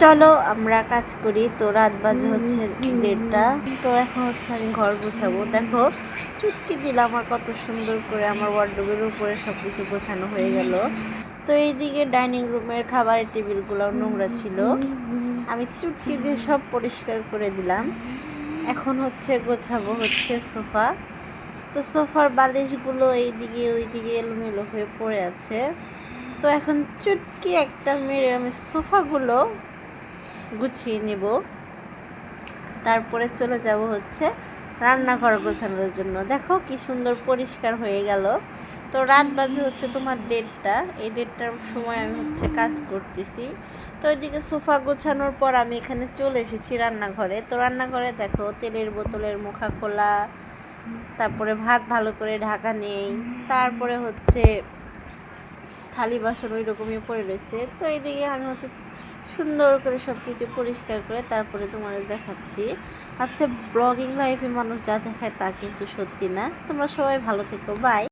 চলো আমরা কাজ করি। তো রাত বাজে হচ্ছে 1:30। তো এখন হচ্ছে আমি ঘর গোছাবো। দেখো চুটকি দিলাম আর কত সুন্দর করে আমার ওয়ার্ডরোবের উপরে সব কিছু গোছানো হয়ে গেল। তো এইদিকে ডাইনিং রুমের খাবারের টেবিলগুলো নোংরা ছিল, আমি চুটকি দিয়ে সব পরিষ্কার করে দিলাম। এখন হচ্ছে গোছাবো হচ্ছে সোফা। তো সোফার বালিশগুলো এইদিকে ওইদিকে এলোমেলো হয়ে পড়ে আছে। তো এখন চুটকি একটা মেরে আমি সোফাগুলো গুছিয়ে নেব। তারপরে চলে যাব হচ্ছে রান্নাঘর গোছানোর জন্য। দেখো কি সুন্দর পরিষ্কার হয়ে গেল। তো রাত বাজে হচ্ছে তোমার 1:30। এই 1:30টার সময় আমি হচ্ছে কাজ করতেছি। তো ওইদিকে সোফা গোছানোর পর আমি এখানে চলে এসেছি রান্নাঘরে। তো রান্নাঘরে দেখো তেলের বোতলের মুখা খোলা, তারপরে ভাত ভালো করে ঢাকা নেই, তারপরে হচ্ছে থালি বাসন ওই রকমই পড়ে রয়েছে। তো এইদিকে আমি হচ্ছে সুন্দর করে সব কিছু পরিষ্কার করে তারপরে তোমাদের দেখাচ্ছি। আচ্ছা, ব্লগিং লাইফে মানুষ যা দেখায় তা কিন্তু সত্যি না। তোমরা সবাই ভালো থেকো, বাই।